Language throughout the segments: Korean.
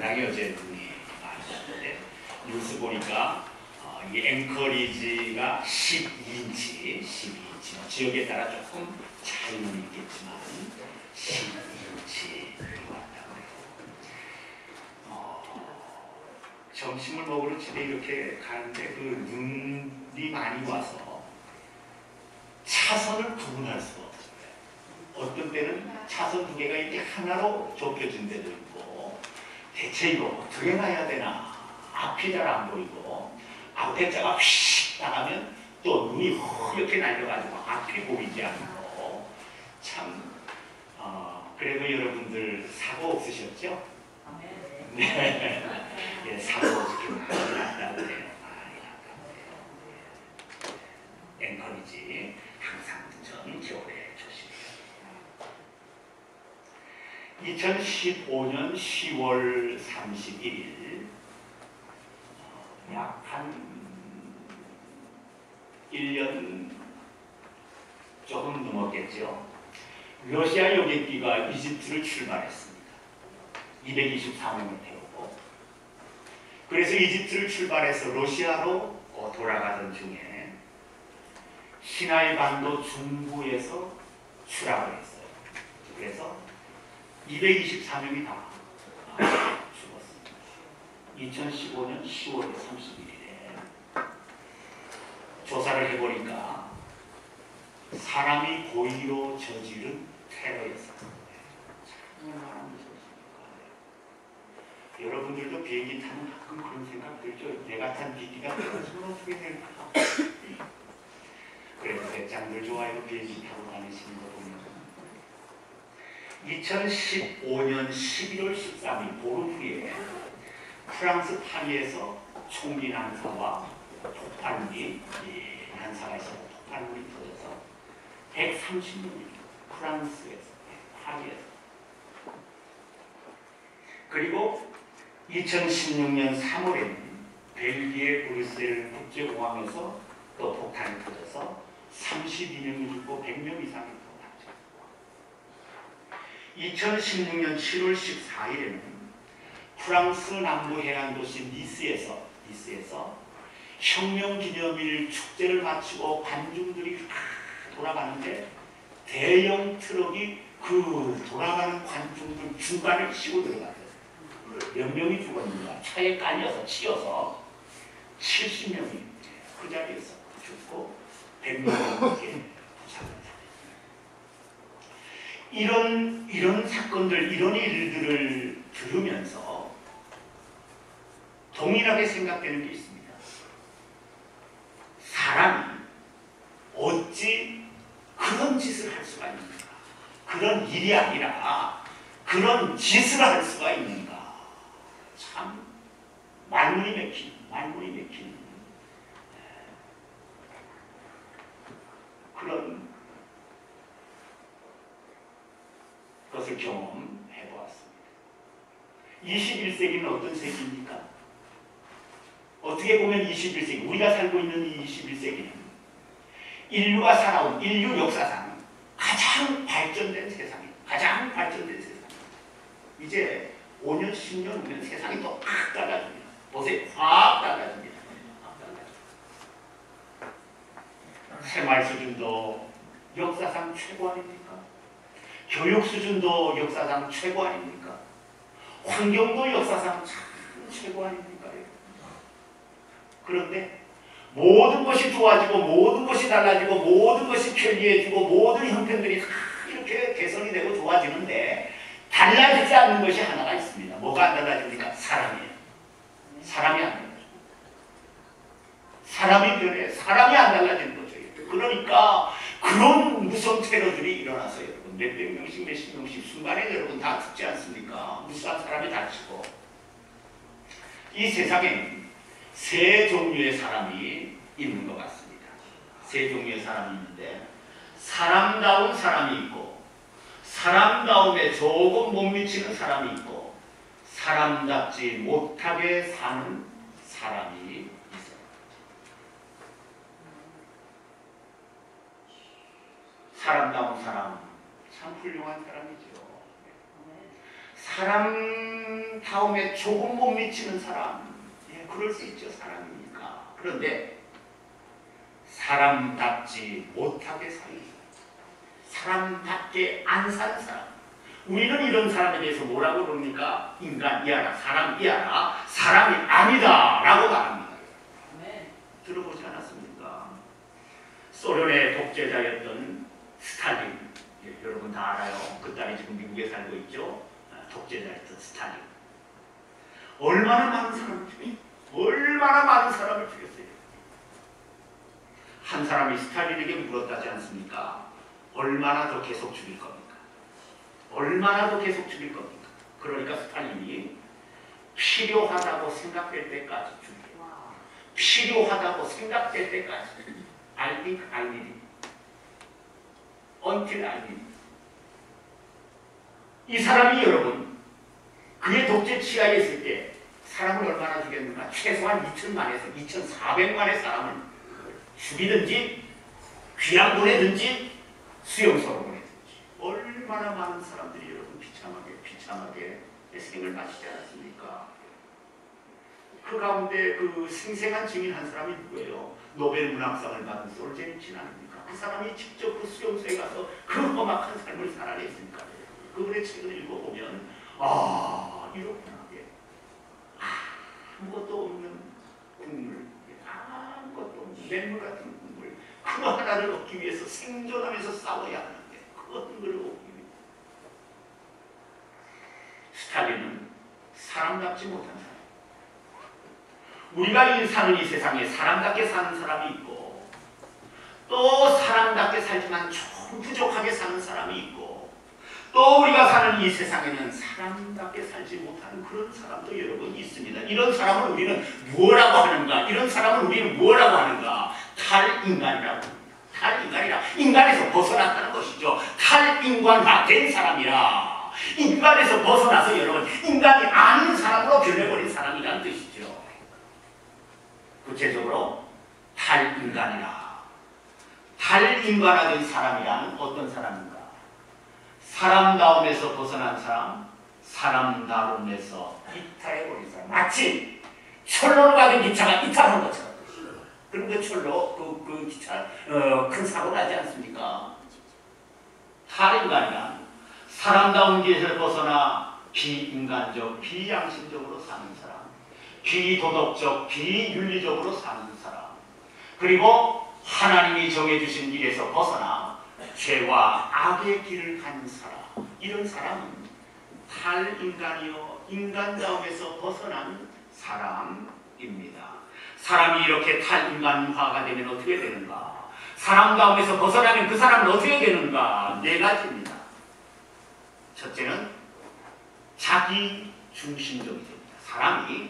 상당히 어제 눈이 많으셨는데 뉴스 보니까 이 앵커리지가 12인치 지역에 따라 조금 차이는 있겠지만 12인치 왔다고 해요. 점심을 먹으러 집에 이렇게 가는데 그 눈이 많이 와서 차선을 구분할 수가 없어요. 어떤 때는 차선 두 개가 이렇게 하나로 좁혀진 데도 있고, 대체 이거 어떻게 가야 되나, 앞이 잘 안 보이고 앞에 차가 휙 나가면 또 눈이 이렇게 날려가지고 앞이 보이지 않고, 참 그래도 여러분들 사고 없으셨죠? 네. 예, 사고 없으시면 많이 났다고 해요. 많이 났다고 해요. 앵커리지 항상 운전 겨울에 조심해요. 2015년 10월 31일 약 한 1년 조금 넘었겠죠. 러시아 여객기가 이집트를 출발했습니다. 224명을 태우고, 그래서 이집트를 출발해서 러시아로 돌아가던 중에 시나이 반도 중부에서 추락을 했어요. 그래서 224명이 다 죽었습니다. 2015년 10월 31일에 조사를 해보니까 사람이 고의로 저지른 테러였습니다. 얼마나 무섭습니까? 여러분들도 비행기 타면 가끔 그런 생각 들죠? 내가 탄 비행기가 떨어지면 어떻게 될까? 그래도 배짱들 좋아요. 비행기 타고 다니시는 거 보면. 2015년 11월 13일 보름 후에 프랑스 파리에서 총기 난사와 폭발물이 난사가 있어서 폭발물이 터져서 130명이 프랑스에서, 파리에서. 그리고 2016년 3월에는 벨기에 브뤼셀 국제공항에서 또 폭탄이 터져서 32명이 죽고 100명 이상이 또 다쳤고, 2016년 7월 14일에는 프랑스 남부 해안 도시 니스에서 혁명기념일 축제를 마치고 관중들이 돌아가는데 대형 트럭이 그 돌아가는 관중들 중간에 치고 들어갔어요. 몇 명이 죽었는가? 차에 깔려서 치여서 70명이 그 자리에서 죽고 100명이 넘게 부상을 당했습니다. 이런 사건들, 이런 일들을 들으면서 동일하게 생각되는 게 있습니다. 사람이 어찌 그런 짓을 할 수가 있는가? 그런 일이 아니라 그런 짓을 할 수가 있는가? 참 말문이 맥히는 그런 것을 경험해 보았습니다. 21세기는 어떤 세기입니까? 어떻게 보면 21세기, 우리가 살고 있는 이 21세기는 인류가 살아온 인류 역사상 가장 발전된 세상입니다. 가장 발전된 세상. 이제 5년, 10년 후면 세상이 또 확 달라집니다. 보세요. 확 달라집니다. 생활 수준도 역사상 최고 아닙니까? 교육 수준도 역사상 최고 아닙니까? 환경도 역사상 참 최고 아닙니까? 그런데 모든 것이 좋아지고 모든 것이 달라지고 모든 것이 편리해지고 모든 형편들이 다 이렇게 개선이 되고 좋아지는데 달라지지 않는 것이 하나가 있습니다. 뭐가 안 달라집니까? 사람이에요. 사람이 안 달라집니다. 사람이 변해. 사람이 안 달라지는 거죠. 그러니까 그런 무서운 테러들이 일어나서 여러분 몇백 명씩 몇십 명씩 순간에 여러분 다 죽지 않습니까? 무수한 사람이 다치고. 이 세상에는 세 종류의 사람이 있는 것 같습니다. 세 종류의 사람이 있는데 사람다운 사람이 있고 사람다움에 조금 못 미치는 사람이 있고 사람답지 못하게 사는 사람이 있어요. 사람다운 사람 참 훌륭한 사람이죠. 사람 다음에 조금 못 미치는 사람, 예, 그럴 수 있죠. 사람이니까. 그런데 사람답지 못하게 사는 사람답게 안 사는 사람, 우리는 이런 사람에 대해서 뭐라고 그럽니까? 인간이야라, 사람이야라, 사람이 아니다 라고 말합니다. 들어보지 않았습니까? 소련의 독재자였던 스탈린, 예, 여러분 다 알아요. 그 딸이 지금 미국에 살고 있죠. 독재자였던 스탈린. 얼마나 많은 사람을 죽였어요. 얼마나 많은 사람을 죽였어요. 한 사람이 스탈린에게 물었다지 않습니까? 얼마나 더 계속 죽일 겁니까? 얼마나 더 계속 죽일 겁니까? 그러니까 스탈린이 필요하다고 생각될 때까지 죽여요. 필요하다고 생각될 때까지. I think I need it. Until I need it. 이 사람이 여러분, 그의 독재 치하에 있을 때 사람을 얼마나 죽였는가? 최소한 2,000만에서 2,400만의 사람을 죽이든지 귀양 보내든지 수용소로 보내든지. 얼마나 많은 사람들이 여러분 비참하게 생을 마치지 않았습니까? 그 가운데 그 생생한 증인 한 사람이 누구예요? 노벨 문학상을 받은 솔제니친 아닙니까? 그 사람이 직접 그 수용소에 가서 그 험악한 삶을 살아냈으니까 그분의 책을 읽어보면 이렇구나. 아무것도 없는 국물, 아무것도 없는 맹물 같은 국물, 그거 하나를 얻기 위해서 생존하면서 싸워야 하는데 그것을 얻기 위해 스탈린은 사람답지 못한 사람. 우리가 사는 이 세상에 사람답게 사는 사람이 있고 또 사람답게 살지만 좀 부족하게 사는 사람이 있고 또 우리가 사는 이 세상에는 사람답게 살지 못하는 그런 사람도 여러분 있습니다. 이런 사람을 우리는 뭐라고 하는가? 이런 사람을 우리는 뭐라고 하는가? 탈인간이라고 합니다. 탈인간이라. 인간에서 벗어났다는 것이죠. 탈인간화된 사람이라. 인간에서 벗어나서 여러분 인간이 아닌 사람으로 변해버린 사람이라는 뜻이죠. 구체적으로 탈인간이라. 탈인간화된 사람이란 어떤 사람인가? 사람다움에서 벗어난 사람, 사람다움에서 이탈해버린 사람. 마치 철로로 가는 기차가 이탈한 것처럼. 그럼 그 철로, 그 기차 큰 사고 나지 않습니까? 탈인간이란 사람다운 길에서 벗어나 비인간적, 비양심적으로 사는 사람, 비도덕적, 비윤리적으로 사는 사람, 그리고 하나님이 정해주신 길에서 벗어나 죄와 악의 길을 가는 사람, 이런 사람은 탈인간이요 인간다움에서 벗어난 사람입니다. 사람이 이렇게 탈인간화가 되면 어떻게 되는가? 사람다움에서 벗어나면 그 사람은 어떻게 되는가? 네 가지입니다. 첫째는 자기 중심적이 됩니다. 사람이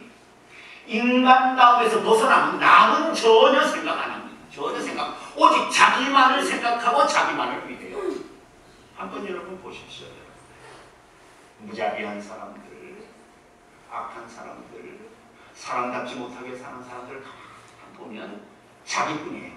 인간다움에서 벗어나면 남은 전혀 생각 안 합니다. 전혀 생각, 오직 자기만을 생각하고 자기만을 위해요. 한번 여러분 보십시오. 무자비한 사람들, 악한 사람들, 사람답지 못하게 사는 사람들 가만 보면 자기뿐이에요.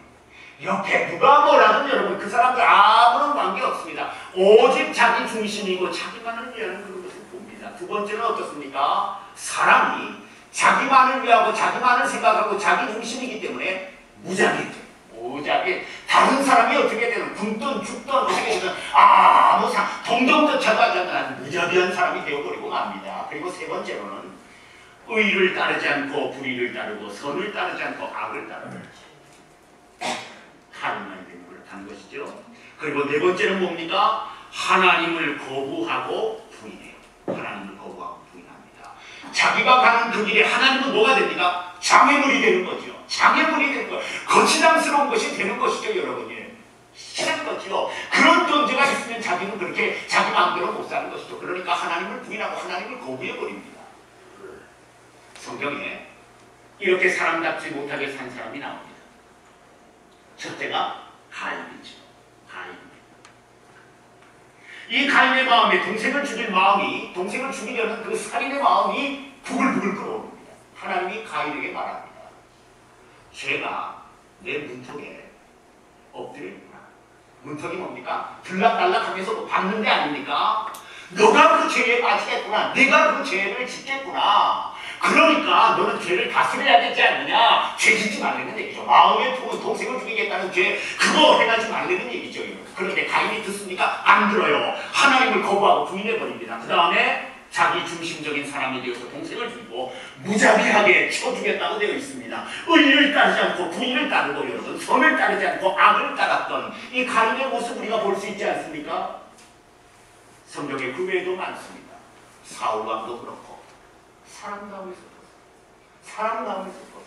옆에 누가 뭐라든 여러분 그 사람들 아무런 관계 없습니다. 오직 자기 중심이고 자기만을 위하는 그런 것을 봅니다. 두 번째는 어떻습니까? 사람이 자기만을 위하고 자기만을 생각하고 자기 중심이기 때문에 무자비해요. 무자비. 다른 사람이 어떻게 되든 굶든 죽든 어떻게 되든 아무 동정조차도 하지 않는 무자비한 사람이 되어버리고 맙니다. 그리고 세 번째로는 의를 따르지 않고 불의를 따르고 선을 따르지 않고 악을 따르는 탈인간이 되는 걸 단 것이죠. 그리고 네 번째는 뭡니까? 하나님을 거부하고 부인해요. 하나님을 거부하고 부인합니다. 자기가 가는 그 길에 하나님은 뭐가 됩니까? 장애물이 되는 거죠. 장애물이 되는 거예요. 거치장스러운 것이 되는 것이죠, 여러분이. 싫은 거죠. 그런 존재가 있으면 자기는 그렇게 자기 마음대로 못 사는 것이죠. 그러니까 하나님을 부인하고 하나님을 거부해버립니다. 성경에 이렇게 사람답지 못하게 산 사람이 나옵니다. 첫째가 가인이죠. 가인입니다. 이 가인의 마음에 동생을 죽일 마음이, 동생을 죽이려는 그 살인의 마음이 부글부글 끓어오릅니다. 하나님이 가인에게 말합니다. 죄가 내 문턱에 엎드려 있구나. 문턱이 뭡니까? 들락달락하면서 받는 데 아닙니까? 너가 그 죄에 빠지겠구나. 내가 그 죄를 짓겠구나. 그러니까 너는 죄를 다스려야 되지 않느냐. 죄 짓지 말라는 얘기죠. 마음에 품은 동생을 죽이겠다는 죄, 그거 행하지 말라는 얘기죠. 그런데 가인이 듣습니까? 안 들어요. 하나님을 거부하고 부인해버립니다. 그 다음에 자기 중심적인 사람이 되어서 동생을 죽이고 무자비하게 쳐주겠다고 되어 있습니다. 의를 따르지 않고 부인을 따르고 여러분 선을 따르지 않고 악을 따랐던 이 가인의 모습 우리가 볼 수 있지 않습니까? 성경에 그 외에도 많습니다. 사울 왕도 그렇고 사람다움에서 벗어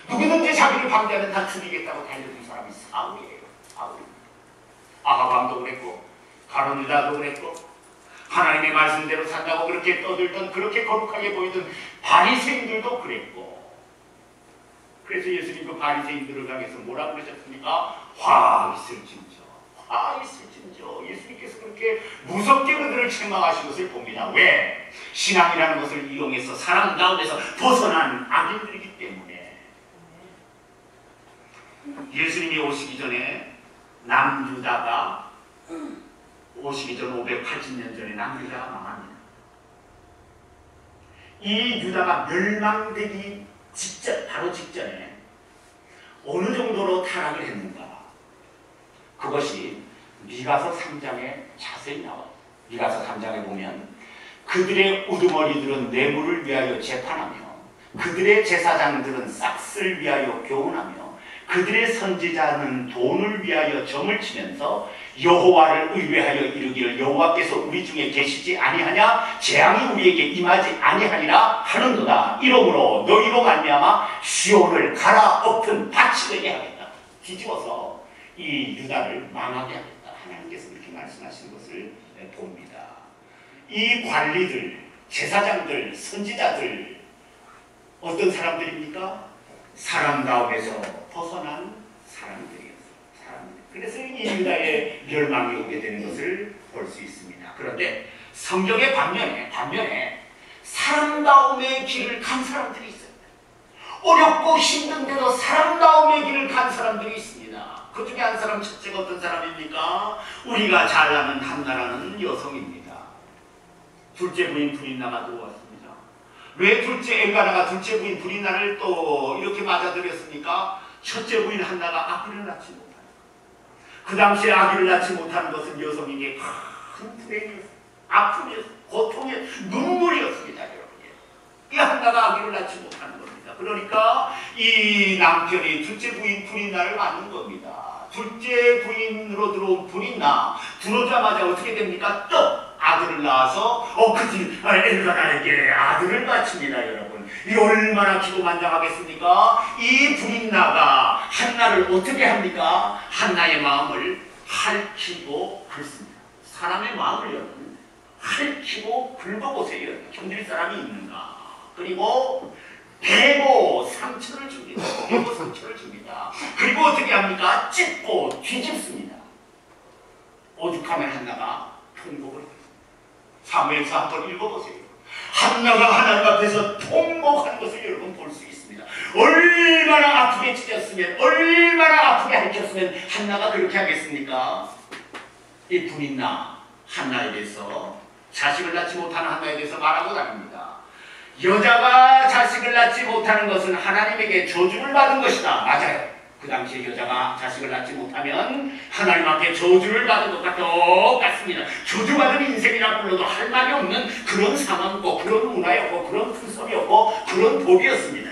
누구든지 자기를 방대하면 다 죽이겠다고 달려든 사람이 사울이에요. 사울입니다. 아합 왕도 그랬고 가룟 유다도 그랬고 하나님의 말씀대로 산다고 그렇게 떠들던 그렇게 거룩하게 보이던 바리새인들도 그랬고 그래서 예수님 그 바리새인들을 향해서 뭐라고 그러셨습니까? 화 있을진저 화 있을진저 예수님께서 그렇게 무섭게 그들을 책망하신 것을 봅니다. 왜? 신앙이라는 것을 이용해서 사람 가운데서 벗어난 악인들이기 때문에 예수님이 오시기 전에 남유다가 오시기 전 580년 전에 남유다가 망합니다. 이 유다가 멸망되기 직전, 바로 직전에 어느 정도로 타락을 했는가? 그것이 미가서 3장에 자세히 나와요. 미가서 3장에 보면 그들의 우두머리들은 뇌물을 위하여 재판하며 그들의 제사장들은 싹스를 위하여 교훈하며 그들의 선지자는 돈을 위하여 점을 치면서 여호와를 의뢰하여 이르기를 여호와께서 우리 중에 계시지 아니하냐 재앙이 우리에게 임하지 아니하리라 하는도다. 이러므로 너희로 말미암아 시온을 갈아엎은 밭이 되게 하겠다. 뒤집어서 이 유다를 망하게 하겠다. 하나님께서 그렇게 말씀하시는 것을 봅니다. 이 관리들, 제사장들, 선지자들 어떤 사람들입니까? 사람 가운데서 벗어난 사람들이었어요. 그래서 이 유다의 멸망이 오게 되는 것을 볼 수 있습니다. 그런데 성경의 반면에 사람다움의 길을 간 사람들이 있어요. 어렵고 힘든데도 사람다움의 길을 간 사람들이 있습니다. 그 중에 한 사람 첫째가 어떤 사람입니까? 우리가 잘 아는 한나라는 여성입니다. 둘째 부인 브린나가 들어왔습니다. 왜 둘째 엘가나가 둘째 부인 브린나를 또 이렇게 맞아들였습니까? 첫째 부인 한나가 아기를 낳지 못하는 그 당시에 아기를 낳지 못하는 것은 여성에게 큰 불행이었어요. 아픔이었어요. 고통이었어요. 눈물이었습니다. 여러분. 이 한나가 아기를 낳지 못하는 겁니다. 그러니까 이 남편이 둘째 부인 브린나를 맞는 겁니다. 둘째 부인으로 들어온 브린나 들어오자마자 어떻게 됩니까? 또 아들을 낳아서 그지 엘가나에게 아들을 바칩니다. 여러분 이 얼마나 기고만장하겠습니까? 이 브린나가 한나를 어떻게 합니까? 한나의 마음을 핥히고 긁습니다. 사람의 마음을 여러분 핥히고 긁어보세요. 견딜 사람이 있는가? 그리고 베고 상처를 줍니다. 그리고 어떻게 합니까? 찢고 뒤집습니다. 오죽하면 한나가 통곡을 합니다. 사무엘서 한번 읽어보세요. 한나가 하나님 앞에서 통곡한 것을 여러분 볼 수 있습니다. 얼마나 아프게 찢었으면 얼마나 아프게 핥혔으면 한나가 그렇게 하겠습니까? 이 브린나 한나에 대해서 자식을 낳지 못하는 한나에 대해서 말하고 다닙니다. 여자가 자식을 낳지 못하는 것은 하나님에게 저주를 받은 것이다. 맞아요. 그 당시에 여자가 자식을 낳지 못하면 하나님 앞에 저주를 받은 것과 똑같습니다. 저주받은 인생이라 불러도 할 말이 없는 그런 상황이고 그런 문화였고 그런 풍습이었고 그런 법이었습니다.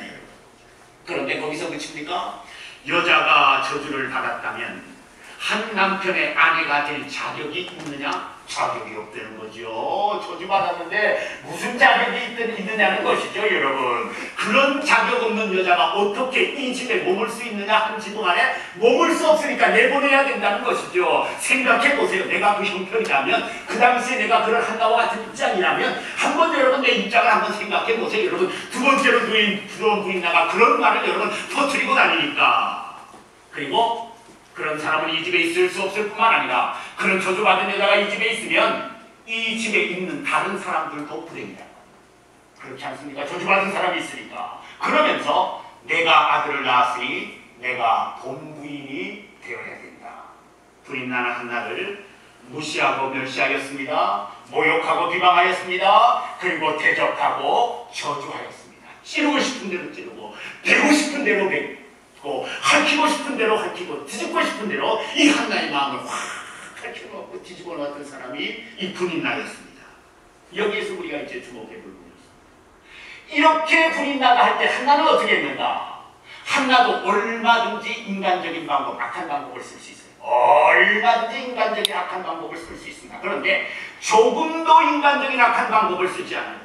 그런데 거기서 그칩니까? 여자가 저주를 받았다면 한 남편의 아내가 될 자격이 있느냐? 자격이 없다는 거죠. 저주받았는데 무슨 자격이 있느냐는 것이죠. 여러분 그런 자격 없는 여자가 어떻게 이 집에 머물 수 있느냐? 한 지붕 안에 머물 수 없으니까 내보내야 된다는 것이죠. 생각해보세요. 내가 그 형편이라면 그 당시에 내가 그런 한나와 같은 입장이라면 한번 여러분 내 입장을 한번 생각해보세요. 여러분 두 번째로 들어온 부인나가 그런 말을 여러분 퍼뜨리고 다니니까 그리고 그런 사람은 이 집에 있을 수 없을 뿐만 아니라 그런 저주받은 여자가 이 집에 있으면 이 집에 있는 다른 사람들도 불행이다. 그렇지 않습니까? 저주받은 사람이 있으니까. 그러면서 내가 아들을 낳았으니 내가 본부인이 되어야 된다. 브린나는 한나를 무시하고 멸시하였습니다. 모욕하고 비방하였습니다. 그리고 대적하고 저주하였습니다. 찌르고 싶은 대로 찌르고 베고 싶은 대로 베고 핥히고 싶은 대로 핥히고 뒤집고 싶은 대로 이 한나의 마음을 확 핥혀놓고 뒤집어 놓았던 사람이 이 분인나였습니다. 여기에서 우리가 이제 주목해 볼 부분이었습니다. 이렇게 분인나가 할 때 한나는 어떻게 했는가? 한나도 얼마든지 인간적인 방법, 악한 방법을 쓸 수 있어요. 얼마든지 인간적인 악한 방법을 쓸 수 있습니다. 그런데 조금도 인간적인 악한 방법을 쓰지 않아요.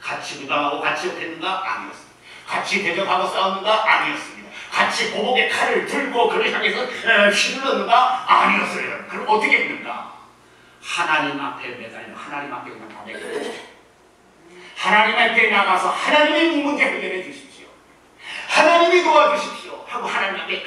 같이 부당하고 같이 욕했는가? 아니었습니다. 같이 대적하고 싸웠는가? 아니었습니다. 같이 보복의 칼을 들고 그를 향해서 휘둘렀는가? 아니었어요. 그럼 어떻게 했는가? 하나님 앞에 매달려 하나님 앞에 그냥 다 내려놓으십시오. 하나님 앞에 나가서 하나님의 이 문제 해결해 주십시오. 하나님이 도와주십시오 하고 하나님 앞에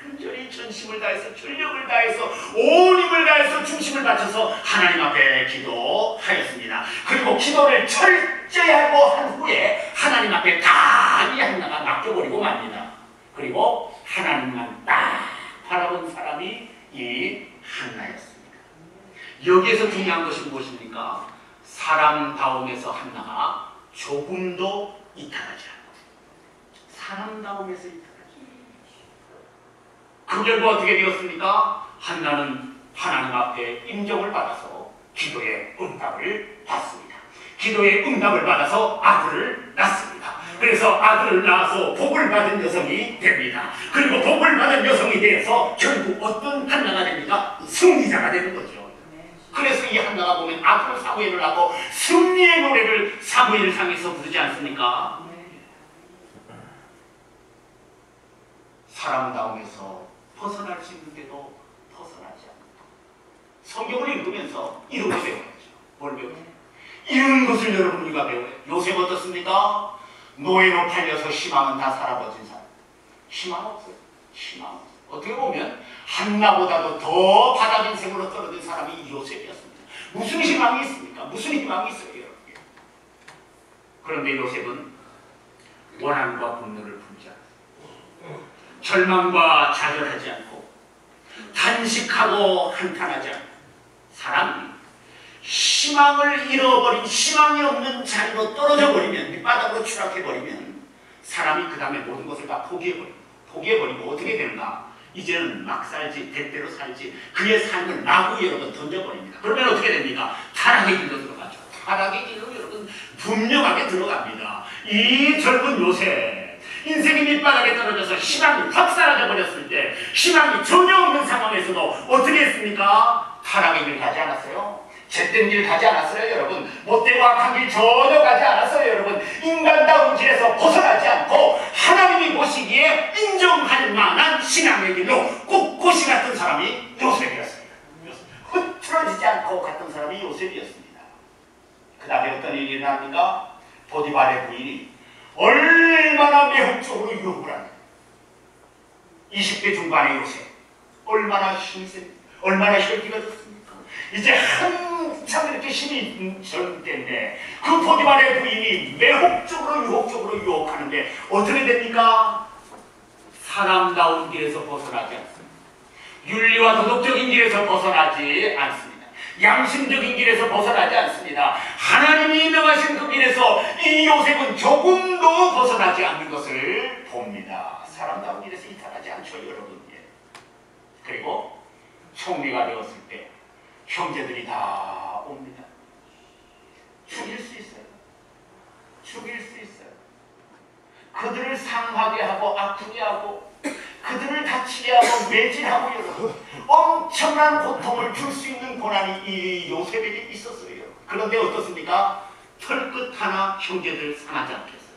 간절히 전심을 다해서 전력을 다해서 온 힘을 다해서 중심을 바쳐서 하나님 앞에 기도하였습니다. 그리고 기도를 철저히 하고 한 후에 하나님 앞에 다 이 한나가 맡겨버리고 맙니다. 그리고 하나님만 딱 바라본 사람이 이 한나였습니다. 여기에서 중요한 것이 무엇입니까? 사람다움에서 한나가 조금도 이탈하지 않고 사람다움에서 이탈하지 않고 그 결과 어떻게 되었습니까? 한나는 하나님 앞에 인정을 받아서 기도의 응답을 받습니다. 기도의 응답을 받아서 아들을 낳습니다. 그래서 아들을 낳아서 복을 받은 여성이 됩니다. 그리고 복을 받은 여성이 되어서 결국 어떤 한나가 됩니까? 승리자가 되는 거죠. 그래서 이 한나가 보면 앞으로 사무엘을 하고 승리의 노래를 사무엘상에서 부르지 않습니까? 사람다움에서 벗어날 수 있는데도 벗어나지 않는다. 성경을 읽으면서 이런 걸 배워야죠. 뭘 배워요? 이런 것을 여러분 우리가 배워요. 요셉 어떻습니까? 노예로 팔려서 희망은 다 사라버진 사람. 희망 없어요. 희망 없어요. 어떻게 보면 한나보다도 더 바닥 인생으로 떨어진 사람이 이 요셉이었습니다. 무슨 희망이 있습니까? 무슨 희망이 있어요, 여러분? 그런데 요셉은 원한과 분노를 품지 않고 절망과 좌절하지 않고 단식하고 한탄하지 않고 사람이 희망을 잃어버린 희망이 없는 자리로 떨어져 버리면 밑바닥으로 추락해버리면 사람이 그 다음에 모든 것을 다 포기해버리고 어떻게 되는가? 이제는 막 살지 대대로 살지 그의 삶을 마구 여러분 던져버립니다. 그러면 어떻게 됩니까? 타락의 길로 들어가죠. 타락의 길로 여러분 분명하게 들어갑니다. 이 젊은 요셉 인생이 밑바닥에 떨어져서 희망이 확 사라져 버렸을 때 희망이 전혀 없는 상황에서도 어떻게 했습니까? 타락의 길 가지 않았어요? 잿된 길 가지 않았어요, 여러분? 못되고 악한 길 전혀 가지 않았어요, 여러분? 인간다운 길에서 벗어나지 않고 하나님이 보시기에 인정할 만한 신앙의 길로 꿋꿋이 갔던 사람이 요셉이었습니다. 흐트러지지 않고 갔던 사람이 요셉이었습니다. 그 다음에 어떤 일이 일어납니까? 보디발의 부인이 얼마나 매혹적으로 유혹을 하냐. 20대 중반의 요셉 얼마나 힘이 셉니까? 얼마나 혈기가 좋습니까? 이제 한참 이렇게 힘이 젊을 때인데 그 보디발의 부인이 매혹적으로 유혹적으로 유혹하는데 어떻게 됩니까? 사람다운 길에서 벗어나지 않습니다. 윤리와 도덕적인 길에서 벗어나지 않습니다. 양심적인 길에서 벗어나지 않습니다. 하나님이 명하신 그 길에서 이 요셉은 조금도 벗어나지 않는 것을 봅니다. 사람다운 길에서 이탈하지 않죠, 여러분. 그리고 총리가 되었을 때 형제들이 다 옵니다. 죽일 수 있어요. 죽일 수 있어요. 그들을 상하게 하고 아프게 하고 그들을 다치게 하고 매질하고 여러분 엄청난 고통을 줄 수 있는 고난이 이 요셉에게 있었어요. 그런데 어떻습니까? 털끝 하나 형제들 상하지 않겠어요.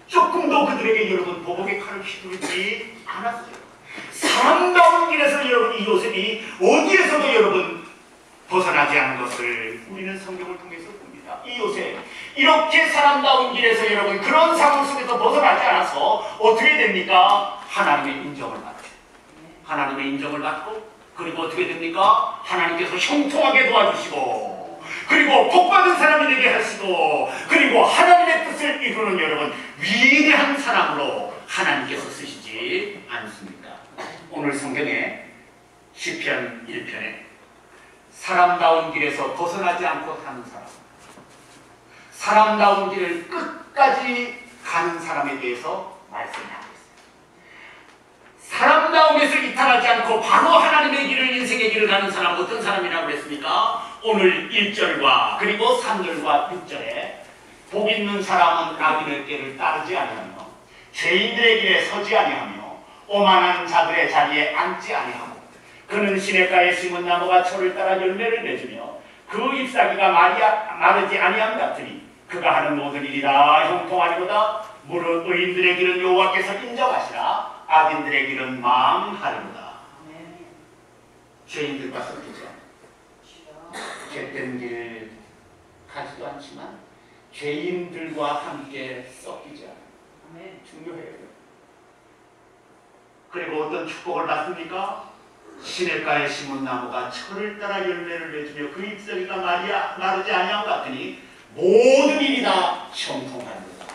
조금도 그들에게 여러분 보복의 칼을 휘두르지 않았어요. 사람다운 길에서 여러분 이 요셉이 어디에서도 여러분 벗어나지 않은 것을 우리는 성경을 통해서 봅니다. 이 요셉 이렇게 사람다운 길에서 여러분 그런 상황 속에서 벗어나지 않아서 어떻게 됩니까? 하나님의 인정을 받죠. 하나님의 인정을 받고 그리고 어떻게 됩니까? 하나님께서 형통하게 도와주시고 그리고 복받은 사람이 되게 하시고 그리고 하나님의 뜻을 이루는 여러분 위대한 사람으로 하나님께서 쓰시지 않습니까? 오늘 성경에 시편 1편에 사람다운 길에서 벗어나지 않고 사는 사람, 사람다운 길을 끝까지 가는 사람에 대해서 말씀하고 있어요. 사람다움에서 이탈하지 않고 바로 하나님의 길을, 인생의 길을 가는 사람, 어떤 사람이라고 그랬습니까? 오늘 1절과 그리고 3절과 6절에 복 있는 사람은 악인의 길을 따르지 아니하며 죄인들의 길에 서지 아니하며 오만한 자들의 자리에 앉지 아니하고 그는 시냇가에 심은 나무가 철을 따라 열매를 맺으며 그 잎사귀가 마르지 아니함 같으니 그가 하는 모든 일이 다 형통하리로다. 무릇 의인들의 길은 여호와께서 인정하시나 악인들의 길은 망하리로다. 죄인들과 섞이죠. 죄된 길 가지도 않지만 죄인들과 함께 섞이지 않아요. 중요해요. 그리고 어떤 축복을 받습니까? 시냇가에 심은 나무가 철을 따라 열매를 맺으며 그 잎사귀가 마르지 아니함 같으니 모든 일이 다 형통하리로다.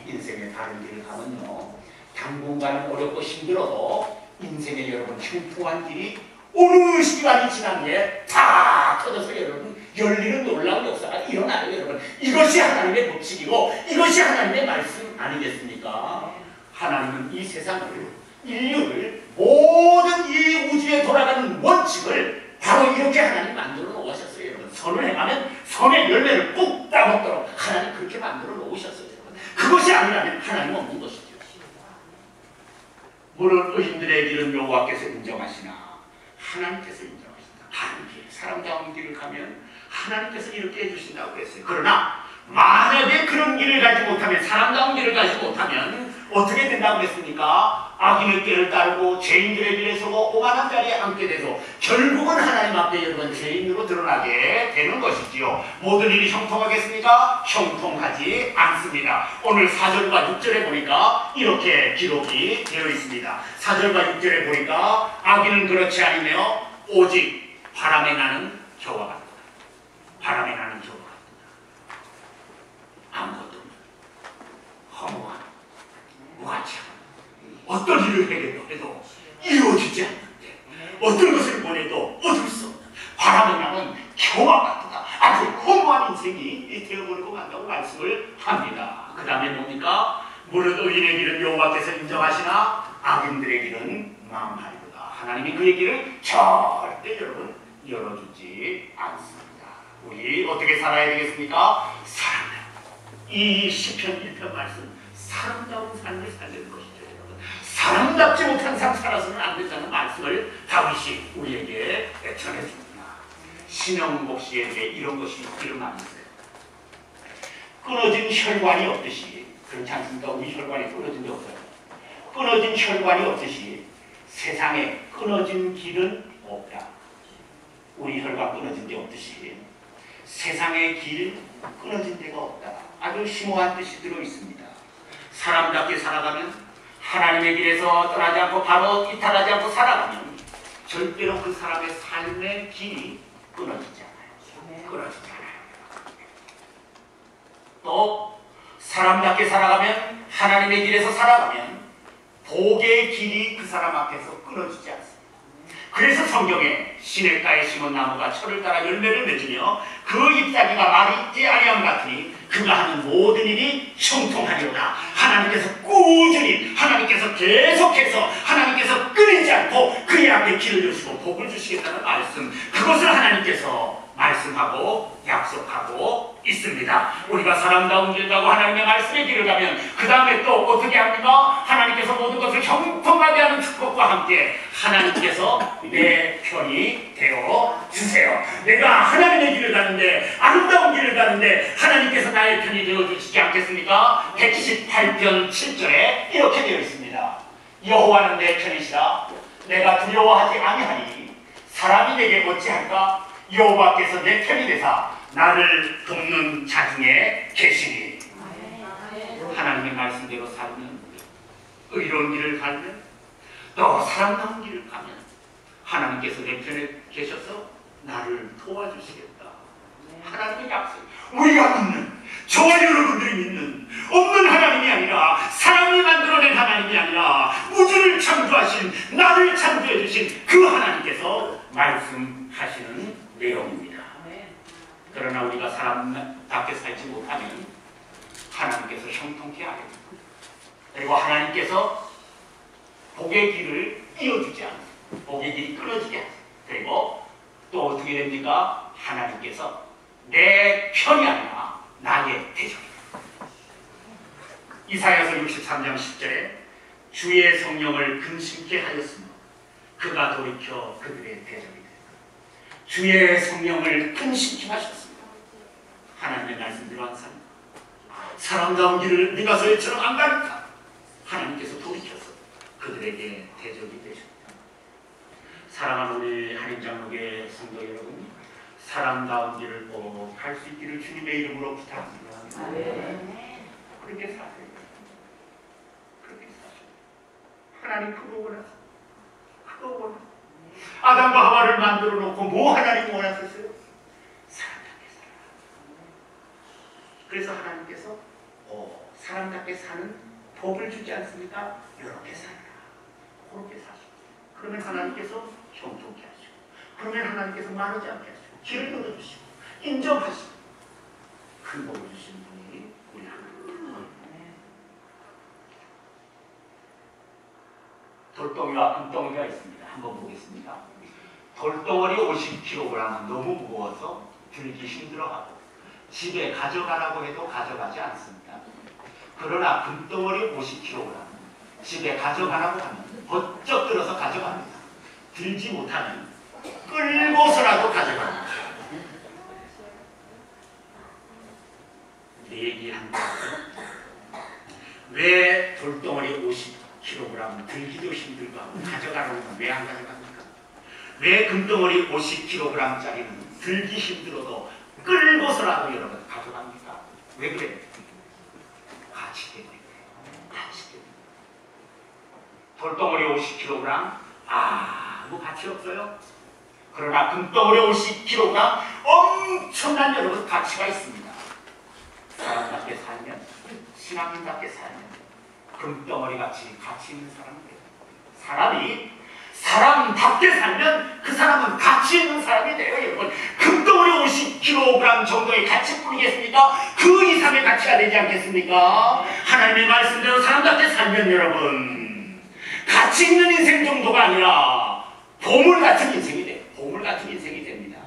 인생의 다른 길을 가면요, 당분간은 어렵고 힘들어도 인생의 여러분 형통한 길이 어느 시간이 지난 뒤에 다 터져서 여러분 열리는 놀라운 역사가 일어나요. 여러분, 이것이 하나님의 법칙이고 이것이 하나님의 말씀 아니겠습니까? 하나님은 이 세상을, 인류를, 모든 이 우주에 돌아가는 원칙을 바로 이렇게 하나님 만들어 놓으셨어요. 여러분, 선을 행하면 선의 열매를 꼭 따먹도록 하나님 그렇게 만들어 놓으셨어요. 여러분, 그것이 아니라면 하나님 없는 것이죠. 물론 의인들의 길은 여호와께서 인정하시나 하나님께서 인정하신다. 다른 길, 사람다운 길을 가면 하나님께서 이렇게 해주신다고 했어요. 그러나 만약에 그런 길을 가지 못하면, 사람다운 길을 가지 못하면 어떻게 된다고 했습니까? 악인의 길을 따르고 죄인들의 길에 서고 오만한 자리에 앉게 돼서 결국은 하나님 앞에 여러분 죄인으로 드러나게 되는 것이지요. 모든 일이 형통하겠습니까? 형통하지 않습니다. 오늘 4절과 6절에 보니까 이렇게 기록이 되어 있습니다. 4절과 6절에 보니까 악인은 그렇지 않으며 오직 바람에 나는 겨와 같다. 바람에 나는 겨와 같다. 아무것도 없는 허무한 무가치한 어떤 일을 해도 이루어지지 않는데, 어떤 것을 원해도 얻을 수 없는 바람에 나는 겨와 같다. 아주 허무한 인생이 되어버리고 만다고 말씀을 합니다. 그 다음에 뭡니까? 무릇 의인의 길은 여호와께서 인정하시나 악인들의 길은 망하리로다. 하나님이 그의 길을 절대 여러분 열어주지 않습니다. 우리 어떻게 살아야 되겠습니까? 이 시편 1편 말씀, 사람다운 삶을 살리는 것이죠. 여러분, 사람답지 못한 삶 살아서는 안 된다는 말씀을 다윗이 우리에게 전해줍니다. 신영복 씨에게 이런 것이 있기를 많으세요. 끊어진 혈관이 없듯이, 그렇지 않습니까? 우리 혈관이 끊어진 게 없어요. 끊어진 혈관이 없듯이 세상에 끊어진 길은 없다. 우리 혈관 끊어진 데 없듯이 세상의 길 끊어진 데가 없다. 아주 심오한 뜻이 들어있습니다. 사람답게 살아가면, 하나님의 길에서 떠나지 않고 바로 이탈하지 않고 살아가면 절대로 그 사람의 삶의 길이 끊어지지 않아요. 끊어지지 않아요. 또 사람답게 살아가면, 하나님의 길에서 살아가면 복의 길이 그 사람 앞에서 끊어지지 않습니다. 그래서 성경에 시냇가에 심은 나무가 철을 따라 열매를 맺으며 그 잎사귀가 마르지 아니함 같으니 그가 하는 모든 일이 형통하리로다. 하나님께서 꾸준히, 하나님께서 계속해서, 하나님께서 끊이지 않고 그의 앞에 길을 여시고 복을 주시겠다는 말씀, 그것을 하나님께서 말씀하고 약속하고 있습니다. 우리가 사람다운 길 가고 하나님의 말씀의 길을 가면 그 다음에 또 어떻게 합니까? 하나님께서 모든 것을 형통하게 하는 축복과 함께 하나님께서 내 편이 되어 주세요. 내가 하나님의 길을 가는데, 아름다운 길을 가는데 하나님께서 나의 편이 되어 주시지 않겠습니까? 118편 7절에 이렇게 되어 있습니다. 여호와는 내 편이시라. 내가 두려워하지 아니하니 사람이 내게 어찌할까? 여호와께서 내 편이 되사 나를 돕는 자 중에 계시니. 하나님의 말씀대로 살면, 의로운 길을 가면, 또 사랑하는 길을 가면 하나님께서 내 편에 계셔서 나를 도와주시겠다. 하나님의 약속. 우리가 믿는, 저와 여러분들이 믿는 없는 하나님이 아니라, 사람이 만들어낸 하나님이 아니라 우주를 창조하신, 나를 창조해 주신 그 하나님께서 말씀하시는 내용입니다. 그러나 우리가 사람답게 살지 못하면 하나님께서 형통케 하십니다. 그리고 하나님께서 복의 길을 띄워주지 않습니다. 복의 길이 끊어지게 하십니다. 그리고 또 어떻게 됩니까? 하나님께서 내 편이 아니라 나의 대적이다. 이사야서 63장 10절에 주의 성령을 근심케 하였으므로 그가 돌이켜 그들의 대적이 되었다. 주의 성령을 근심케 하셨습니다. 하나님의 말씀대로 한 사람다운 길을 네가 소리처럼 안 가니까 하나님께서 돌이켜서 그들에게 대적이 되셨다. 사랑하는 우리 한인장로교 성도 여러분, 사람다운 길을 꼭 갈 수 있기를 주님의 이름으로 부탁합니다. 그렇게 사세요. 그렇게 사세요. 하나님 그거 원하세요. 그거 원하세요. 아담과 하와를 만들어 놓고 뭐 하나님 원하셨어요? 사람답게 살아라. 그래서 하나님께서 사람답게 사는 법을 주지 않습니까? 이렇게 살아라. 그렇게 사시고. 그러면 하나님께서 형통케 하시고, 그러면 하나님께서 마르지 않게 하시고, 길을 열어주시고, 인정하시고, 큰 복을 주시는 분이 우리 하나님. 돌덩이와 금덩이가 있습니다. 한번 보겠습니다. 돌덩어리 50kg은 너무 무거워서 들기 힘들어하고 집에 가져가라고 해도 가져가지 않습니다. 그러나 금덩어리 50kg 집에 가져가라고 하면 번쩍 들어서 가져갑니다. 들지 못하면 끌고서라도 가져갑니다. 얘기한 것은 왜 돌덩어리 50kg 들기도 힘들고 하고 가져가라고 하면 왜 안 가져갑니까? 왜 금덩어리 50kg짜리는 들기 힘들어도 끌고서라도 여러분 가져갑니까? 왜 그래요? 가치 때문에. 가치 때문에. 돌덩어리 50kg 아무 가치 없어요. 그러나 금덩어리 50kg 엄청난 여러분 가치가 있습니다. 사람답게 살면, 신앙인답게 살면 금덩어리 같이 가치 있는 사람이 돼요. 사람이 사람답게 살면 그 사람은 가치 있는 사람이 돼요. 여러분, 금덩어리 50kg 정도의 가치뿐이겠습니까? 그 이상의 가치가 되지 않겠습니까? 하나님의 말씀대로 사람답게 살면 여러분, 가치 있는 인생 정도가 아니라 보물 같은 인생이 돼요. 보물 같은 인생이 됩니다.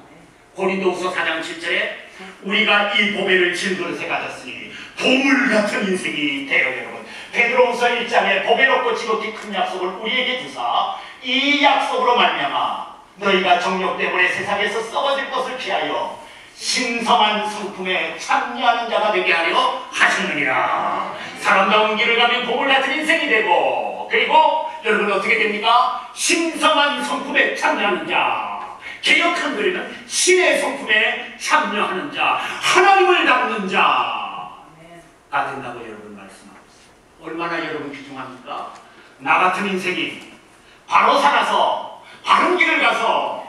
고린도후서 4장 7절에 우리가 이 보배를 진그릇에 가졌으니 보물 같은 인생이 되어 여러분, 베드로후서 1장에 보배 높고 지극히 큰 약속을 우리에게 주사 이 약속으로 말미암아 너희가 정욕 때문에 세상에서 썩어질 것을 피하여 신성한 성품에 참여하는 자가 되게 하려 하셨느니라. 사람다운 길을 가면 보물 같은 인생이 되고, 그리고 여러분 어떻게 됩니까? 신성한 성품에 참여하는 자, 개혁한 글에는 신의 성품에 참여하는 자, 하나님을 닮는 자가 된다고 여러분 말씀하고 있어요. 얼마나 여러분 귀중합니까? 나 같은 인생이 바로 살아서 바른 길을 가서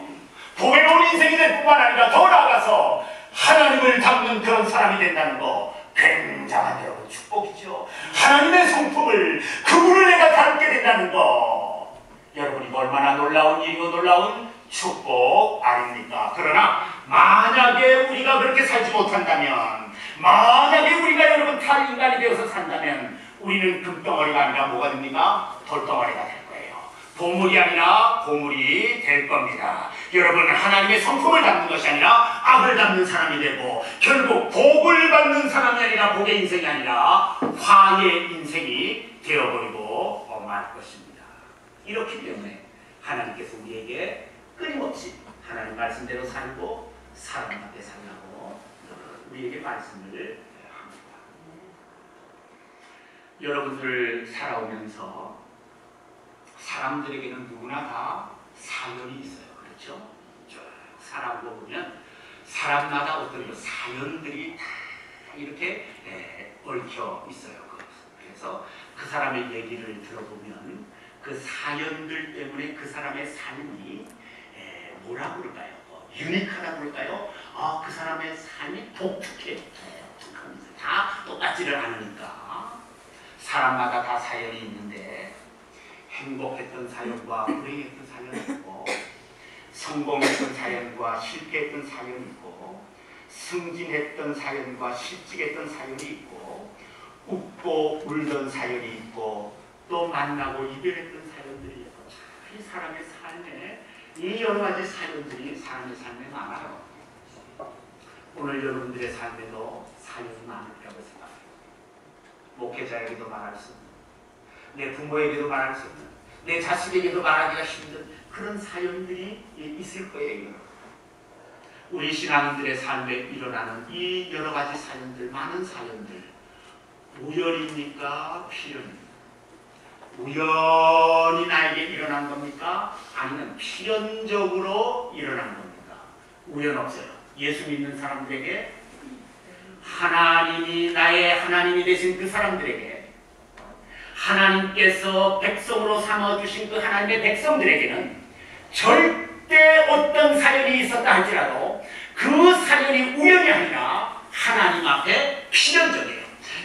보배로운 인생이 될 뿐만 아니라 더 나아가서 하나님을 닮는 그런 사람이 된다는 거 굉장한 여러분 축복이죠. 하나님의 성품을, 그분을 내가 닮게 된다는 거, 여러분 이거 얼마나 놀라운 일이고 놀라운 축복 아닙니까? 그러나 만약에 우리가 그렇게 살지 못한다면, 만약에 우리가 여러분 탈인간이 되어서 산다면 우리는 금덩어리가 아니라 뭐가 됩니까? 돌덩어리가 될 거예요. 보물이 아니라 고물이 될 겁니다. 여러분, 하나님의 성품을 담는 것이 아니라 악을 담는 사람이 되고, 결국 복을 받는 사람이 아니라 복의 인생이 아니라 화의 인생이 되어버리고 말 것입니다. 이렇기 때문에 하나님께서 우리에게 끊임없이 하나님 말씀대로 살고 사람답게 살라고 우리에게 말씀을 합니다. 여러분들 살아오면서 사람들에게는 누구나 다 사연이 있어요. 그렇죠? 쭉 살아오고 보면 사람마다 어떤 사연들이 다 이렇게 얽혀 있어요. 그래서 그 사람의 얘기를 들어보면 그 사연들 때문에 그 사람의 삶이 뭐라고 그럴까요? 유니크하다고 그럴까요? 그 사람의 삶이 독특해. 독특합니다. 다 똑같지를 않으니까. 사람마다 다 사연이 있는데 행복했던 사연과 불행했던 사연이 있고, 성공했던 사연과 실패했던 사연이 있고, 승진했던 사연과 실직했던 사연이 있고, 웃고 울던 사연이 있고, 또 만나고 이별했던 사연들이 있고, 이 사람의 삶에 이 여러 가지 사연들이 사람의 삶에 많아요. 오늘 여러분들의 삶에도 사연이 많을 거라고 생각해요. 목회자에게도 말할 수 없는, 내 부모에게도 말할 수 없는, 내 자식에게도 말하기가 힘든 그런 사연들이 있을 거예요. 우리 신앙인들의 삶에 일어나는 이 여러 가지 사연들, 많은 사연들, 우연입니까? 필연입니까? 우연히 나에게 일어난 겁니까? 아니면 필연적으로 일어난 겁니까? 우연 없어요. 예수 믿는 사람들에게, 하나님이 나의 하나님이 되신 그 사람들에게, 하나님께서 백성으로 삼아주신 그 하나님의 백성들에게는 절대 어떤 사연이 있었다 할지라도 그 사연이 우연이 아니라 하나님 앞에 필연적이에요.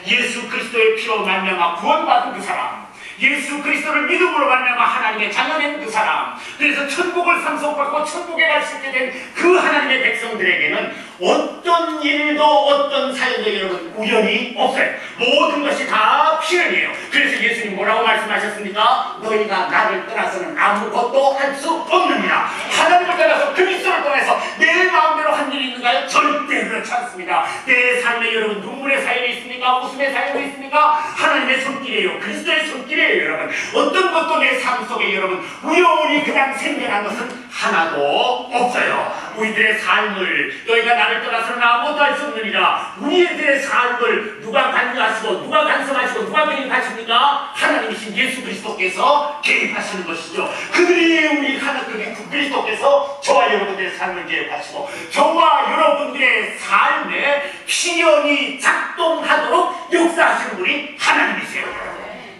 예수 그리스도의 피로 말미암아 구원받은 그 사람, 예수 그리스도를 믿음으로 말미암아 하나님의 자녀된 그 사람, 그래서 천국을 상속받고 천국에 갈 수 있게 된 그 하나님의 백성들에게는 어떤 일도 어떤 사연도 여러분 우연이 없어요. 모든 것이 다 필연이에요. 그래서 예수님 뭐라고 말씀하셨습니까? 너희가 나를 떠나서는 아무것도 할 수 없느니라. 하나님을 떠나서 그리스도를 떠나서 내 마음대로 한 일이 있는가요? 절대 그렇지 않습니다. 내 삶에 여러분 눈물의 사연이 있습니까? 웃음의 사연이 있습니까? 하나님의 손길이에요. 그리스도의 손길이에요. 여러분 어떤 것도 내 삶 속에 여러분 우연히 그냥 생겨난 것은 하나도 없어요. 우리들의 삶을, 너희가 나를 떠나서는 아무것도 할 수 없느니라. 우리들의 삶을 누가 관여하시고 누가 간섭하시고 누가 개입하십니까? 하나님이신 예수 그리스도께서 개입하시는 것이죠. 그들이 우리 하나님 그리스도께서 저와 여러분들의 삶을 개입하시고 저와 여러분들의 삶에 필연이 작동하도록 역사하시는 분이 하나님이세요.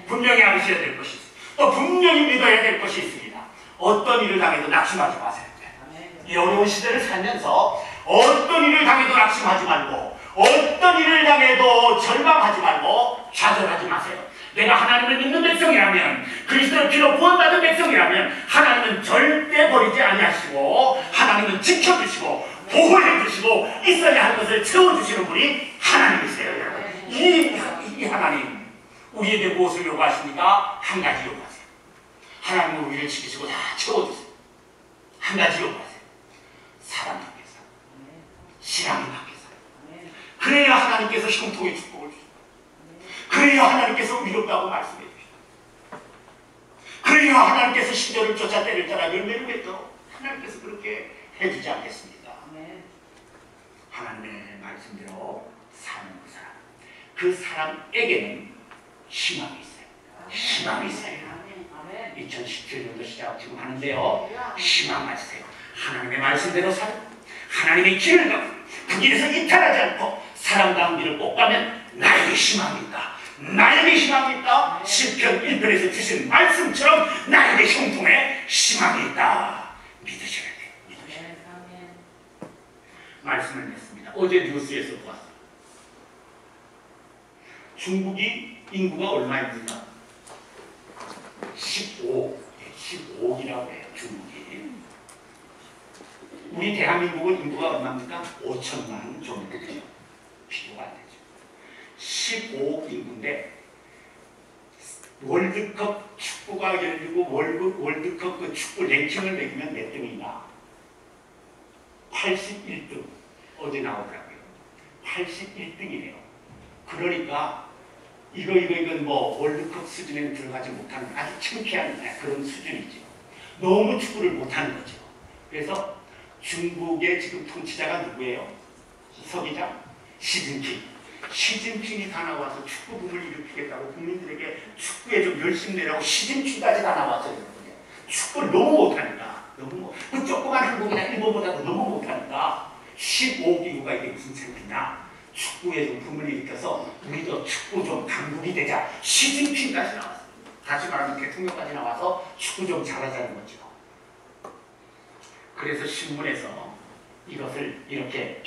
분명히 알으셔야 될 것이 있습니다. 또 분명히 믿어야 될 것이 있습니다. 어떤 일을 당해도 낙심하지 마세요. 이 어려운 시대를 살면서 어떤 일을 당해도 낙심하지 말고, 어떤 일을 당해도 절망하지 말고 좌절하지 마세요. 내가 하나님을 믿는 백성이라면, 그리스도의 피로 구원받은 백성이라면 하나님은 절대 버리지 아니하시고 하나님은 지켜주시고 보호해주시고 있어야 할 것을 채워주시는 분이 하나님이세요. 이 하나님 우리에게 무엇을 요구하십니까? 한 가지 요구하세요. 하나님은 우리를 지키시고 다 채워주세요. 한 가지 요구하세요. 사랑하게 살아. 신앙이 하게 살아. 그래야 하나님께서 형통의 축복을 주십니다. 그래야 하나님께서 위롭다고 말씀해 주십니다. 그래야 하나님께서 시대를 쫓아 때를 따라 열매를 맺도록 하나님께서 그렇게 해주지 않겠습니다. 하나님의 말씀대로 사는 그 사람에게는 희망이 있어요. 희망이 있어요. 2017년도 시작 지금 하는데요. 희망 가지세요. 하나님의 말씀대로 살고 하나님의 길을 가고 그 길에서 이탈하지 않고 사랑다운 길을 꼭 가면 나에게 희망이 있다. 나에게 희망이 있다. 시편 1편에서 주신 말씀처럼 나에게 형통의 희망이 있다. 믿으셔야 돼요. 믿으셔야 돼요. 말씀을 냈습니다. 어제 뉴스에서 보았어요. 중국이 인구가 얼마입니까? 15억이라고 해요. 중국이. 우리 대한민국은 인구가 얼마입니까? 5천만 정도 되죠. 비교가 안 되죠. 15억 인구인데 월드컵 축구가 열리고 월드컵 그 축구 랭킹을 매기면 몇 등이나? 81등. 어제 나오더라고요. 81등이네요. 그러니까 이건 뭐 월드컵 수준에는 들어가지 못하는 아주 창피한 그런 수준이죠. 너무 축구를 못하는 거죠. 그래서 중국의 지금 통치자가 누구예요? 서기장? 시진핑. 시진핑이 다 나와서 축구 붐을 일으키겠다고 국민들에게 축구에 좀 열심히 내라고 시진핑까지 다 나왔어요. 축구를 너무 못하니까. 그 조그만 한국이나 일본보다도 너무 못하니까 15억 인구가 이게 무슨 창피냐. 축구에 좀 붐을 일으켜서 우리도 축구 좀 강국이 되자. 시진핑까지 나왔어요. 다시 말하면 대통령까지 나와서 축구 좀 잘하자는 거죠. 그래서 신문에서 이것을 이렇게